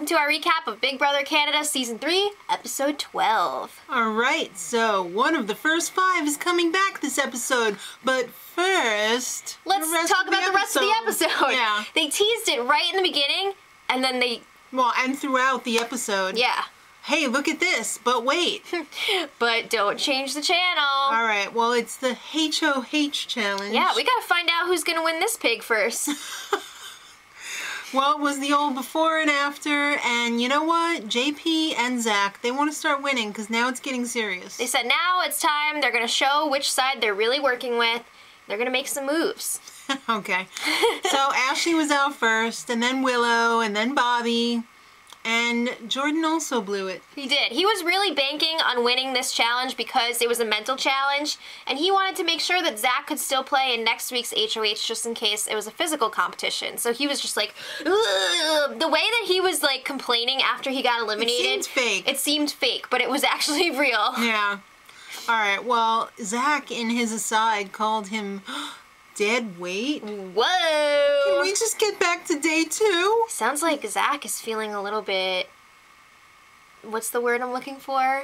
to our recap of Big Brother Canada Season 3, Episode 12. Alright, so one of the first 5 is coming back this episode, but first... Let's talk about the rest of the episode. Yeah. They teased it right in the beginning, and then they... Well, and throughout the episode. Yeah. Hey, look at this, but wait. But don't change the channel. Alright, well, it's the HOH challenge. Yeah, we gotta find out who's gonna win this pig first. Well, it was the old before and after, and you know what? JP and Zach, they want to start winning because now it's getting serious. They said now it's time. They're gonna show which side they're really working with. They're gonna make some moves. Okay. So Ashley was out first, and then Willow, and then Bobby. And Jordan also blew it. He did. He was really banking on winning this challenge because it was a mental challenge, and he wanted to make sure that Zach could still play in next week's HOH just in case it was a physical competition. So he was just like, ugh. The way that he was like complaining after he got eliminated. It seemed fake. It seemed fake, but it was actually real. Yeah. Alright, well, Zach in his aside called him dead weight. Whoa! Can we just get back to day 2? Sounds like Zach is feeling a little bit... What's the word I'm looking for?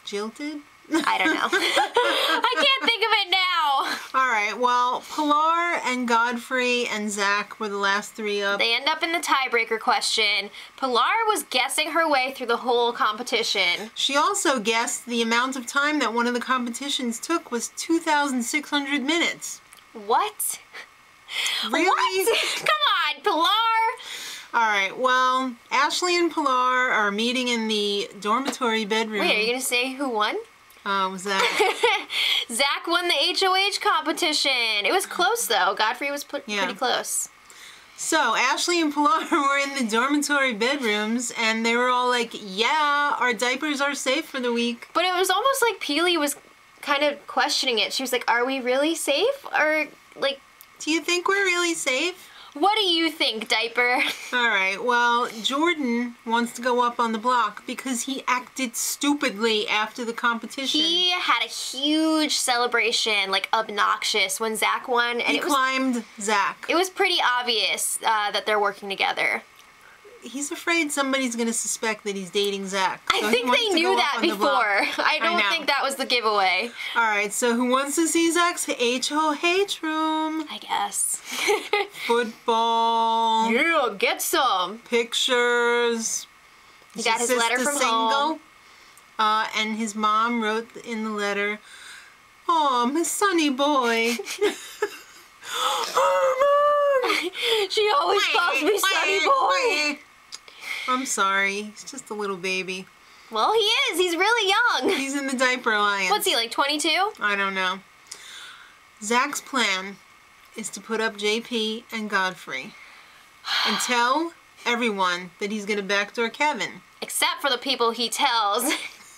Jilted? I don't know. I can't think of it now! Alright, well, Pilar and Godfrey and Zach were the last 3 up. They end up in the tiebreaker question. Pilar was guessing her way through the whole competition. She also guessed the amount of time that one of the competitions took was 2,600 minutes. What? Really? What? Come on, Pilar! Alright, well, Ashley and Pilar are meeting in the dormitory bedroom. Wait, are you gonna say who won? Was that? Zach won the HOH competition. It was close though. Godfrey was pretty close. So, Ashley and Pilar were in the dormitory bedrooms, and they were all like, yeah, our diapers are safe for the week. But it was almost like Peely was kind of questioning it. She was like, are we really safe? Or, like... Do you think we're really safe? What do you think, Diaper? Alright, well, Jordan wants to go up on the block because he acted stupidly after the competition. He had a huge celebration, like obnoxious, when Zach won. And he climbed Zach. It was pretty obvious that they're working together. He's afraid somebody's going to suspect that he's dating Zach. So I think they knew that before. I don't think that was the giveaway. Alright, so who wants to see Zach's HOH room? I guess. Football. Yeah, get some. Pictures. He got his letter from home. And his mom wrote in the letter, "Oh, my sonny boy." She always calls me sonny boy. I'm sorry, he's just a little baby. Well, he is. He's really young. He's in the Diaper Alliance. What's he, like 22? I don't know. Zach's plan is to put up JP and Godfrey and tell everyone that he's going to backdoor Kevin. Except for the people he tells.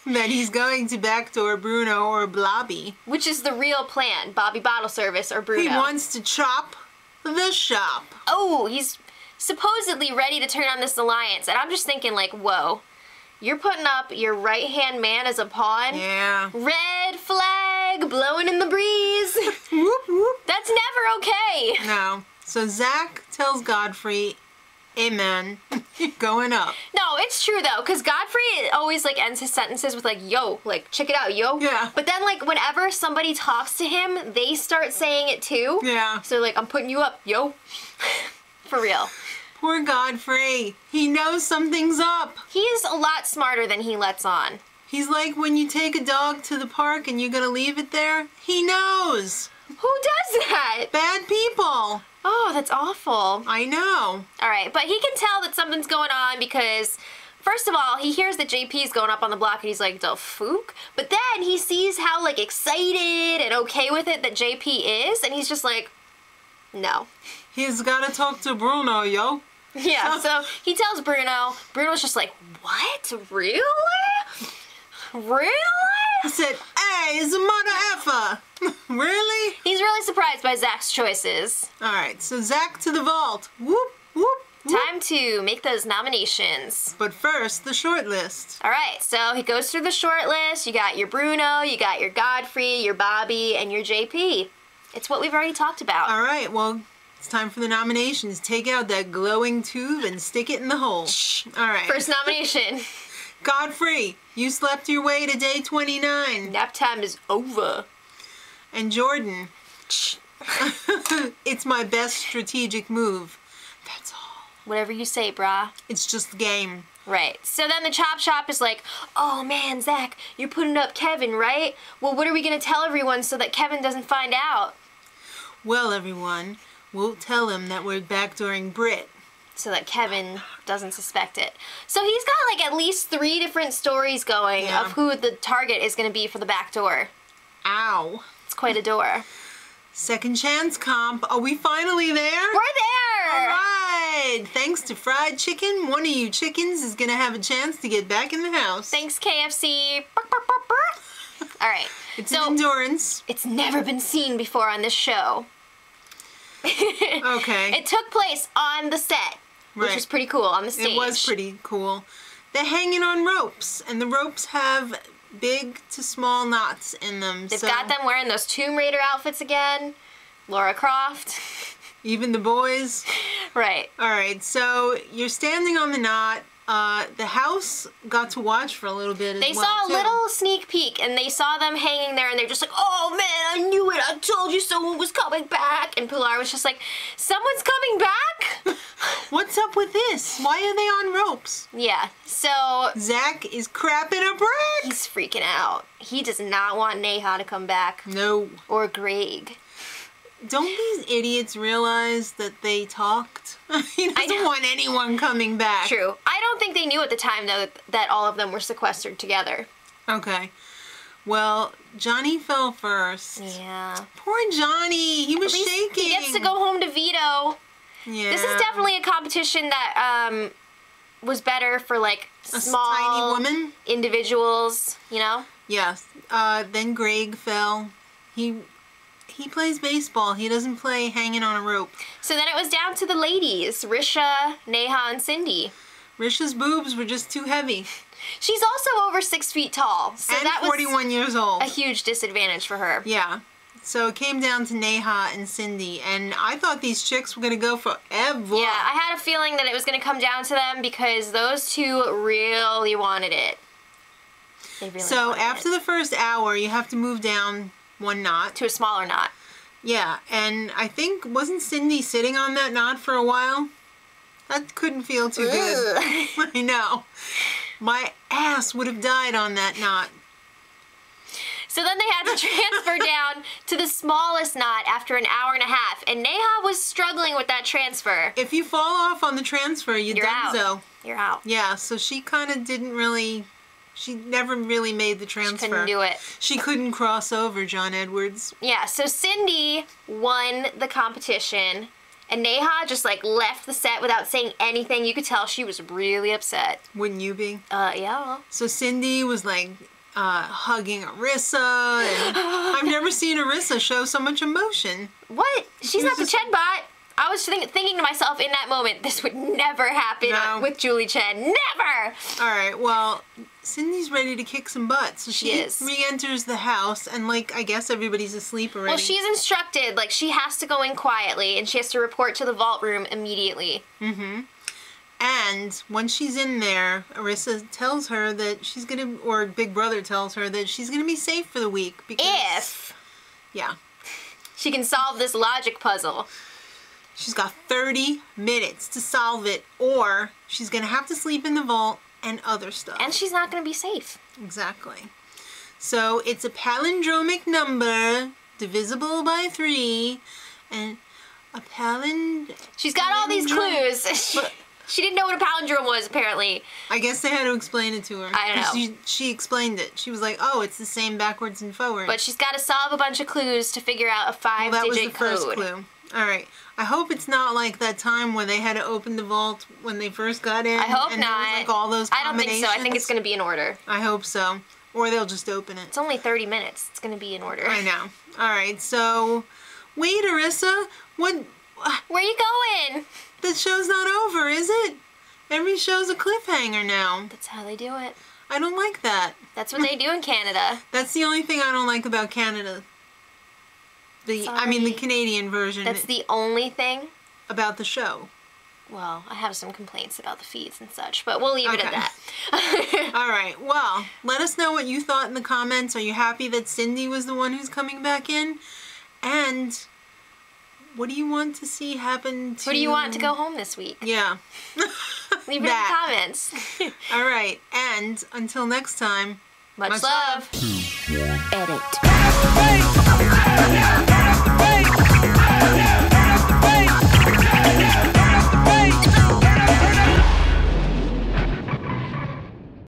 That he's going to backdoor Bruno or Blobby. Which is the real plan, Bobby Bottle Service or Bruno. He wants to chop the shop. Oh, he's supposedly ready to turn on this alliance. And I'm just thinking like, whoa. You're putting up your right-hand man as a pawn? Yeah. Red flag blowing in the breeze. Whoop, whoop. That's never okay. No. So Zach tells Godfrey, amen, going up. No, it's true though, because Godfrey always like ends his sentences with like, yo, like, check it out, yo. Yeah. But then like whenever somebody talks to him, they start saying it too. Yeah. So like, I'm putting you up, yo. For real. Poor Godfrey. He knows something's up. He's a lot smarter than he lets on. He's like when you take a dog to the park and you're gonna leave it there. He knows. Who does that? Bad people. Oh, that's awful. I know. Alright, but he can tell that something's going on because, first of all, he hears that JP's going up on the block and he's like, the fook? But then he sees how, like, excited and okay with it that JP is, and he's just like, no. He's gotta talk to Bruno, yo. Yeah, so he tells Bruno. Bruno's just like, what? Really? Really? He said, hey, it's a mother effer. Really? He's really surprised by Zach's choices. Alright, so Zach to the vault. Whoop, whoop, whoop. Time to make those nominations. But first, the short list. Alright, so he goes through the short list. You got your Bruno, you got your Godfrey, your Bobby, and your JP. It's what we've already talked about. Alright, well, It's time for the nominations. Take out that glowing tube and stick it in the hole. All right. First nomination. Godfrey, you slept your way to day 29. Nap time is over. And Jordan, it's my best strategic move. That's all. Whatever you say, brah. It's just a game. Right. So then the Chop Shop is like, oh man, Zach, you're putting up Kevin, right? Well, what are we going to tell everyone so that Kevin doesn't find out? Well, everyone, we'll tell him that we're backdooring Britt. So that Kevin doesn't suspect it. So he's got like at least 3 different stories going of who the target is going to be for the back door. Ow. It's quite a door. Second chance comp. Are we finally there? We're there! All right. Thanks to fried chicken, one of you chickens is going to have a chance to get back in the house. Thanks, KFC. All right. It's an endurance. It's never been seen before on this show. Okay. It took place on the set, which was pretty cool, on the stage. It was pretty cool. They're hanging on ropes, and the ropes have big to small knots in them. They've got them wearing those Tomb Raider outfits again. Laura Croft. Even the boys. Right. All right, so you're standing on the knot. The house got to watch for a little bit as well, They saw a too. little sneak peek, and they saw them hanging there, and they're just like, oh man, I knew it. I told you someone was coming back. And Pilar was just like, someone's coming back? What's up with this? Why are they on ropes? Yeah, so Zach is crapping a brick. he's freaking out. He does not want Neha to come back. No. Or Greg. Don't these idiots realize that they talked? He doesn't want anyone coming back. True. I don't think they knew at the time, though, that all of them were sequestered together. Okay. Well, Johnny fell first. Yeah. Poor Johnny. He was At least shaking. he gets to go home to Vito. Yeah. This is definitely a competition that was better for, like, small tiny woman? individuals, you know? Yes. Then Greg fell. He plays baseball. He doesn't play hanging on a rope. So then it was down to the ladies, Risha, Neha, and Cindy. Risha's boobs were just too heavy. She's also over 6 feet tall, so and that was 41 years old. a huge disadvantage for her. Yeah. So it came down to Neha and Cindy, and I thought these chicks were going to go forever. Yeah, I had a feeling that it was going to come down to them because those two really wanted it. They really So wanted after the first hour, you have to move down 1 knot. to a smaller knot. Yeah, and I think, wasn't Cindy sitting on that knot for a while? That couldn't feel too good. I know. My ass would have died on that knot. So then they had to transfer down to the smallest knot after an hour and a half, and Neha was struggling with that transfer. If you fall off on the transfer, you're out. donezo. You're out. Yeah, so she kind of didn't really... She never really made the transfer. She couldn't do it. She couldn't cross over John Edwards. Yeah, so Cindy won the competition, and Neha just, like, left the set without saying anything. You could tell she was really upset. Wouldn't you be? Yeah. So Cindy was, like, hugging Arissa, and I've never seen Arissa show so much emotion. What? She's not the Chen bot. I was thinking to myself in that moment, this would never happen with Julie Chen. Never! All right, well, Cindy's ready to kick some butt. So she is. re-enters the house, and, like, I guess everybody's asleep already. Well, she's instructed, like, she has to go in quietly, and she has to report to the vault room immediately. Mm-hmm. And when she's in there, Arissa tells her that she's gonna, or Big Brother tells her that she's gonna be safe for the week because... If yeah. she can solve this logic puzzle. She's got 30 minutes to solve it, or she's gonna have to sleep in the vault and other stuff. And she's not going to be safe. Exactly. So it's a palindromic number, divisible by 3, and a She's got all these clues. She didn't know what a palindrome was, apparently. I guess they had to explain it to her. I don't know. She explained it. She was like, oh, it's the same backwards and forwards. But she's got to solve a bunch of clues to figure out a 5-digit that was the code. first clue. All right. I hope it's not like that time where they had to open the vault when they first got in. I hope and not. There was, like, all those I don't think so. I think combinations. it's going to be in order. I hope so. Or they'll just open it. It's only 30 minutes. It's going to be in order. I know. All right. So, wait, Arissa. What? Where are you going? The show's not over, is it? Every show's a cliffhanger now. That's how they do it. I don't like that. That's what they do in Canada. That's the only thing I don't like about Canada. the Canadian version. That's the only thing about the show. Well, I have some complaints about the feeds and such, but we'll leave it at that. All right. Well, let us know what you thought in the comments. Are you happy that Cindy was the one who's coming back in? And what do you want to see happen to... Who do you want to go home this week? Yeah. Leave it in the comments. All right. And until next time, much love. Edit.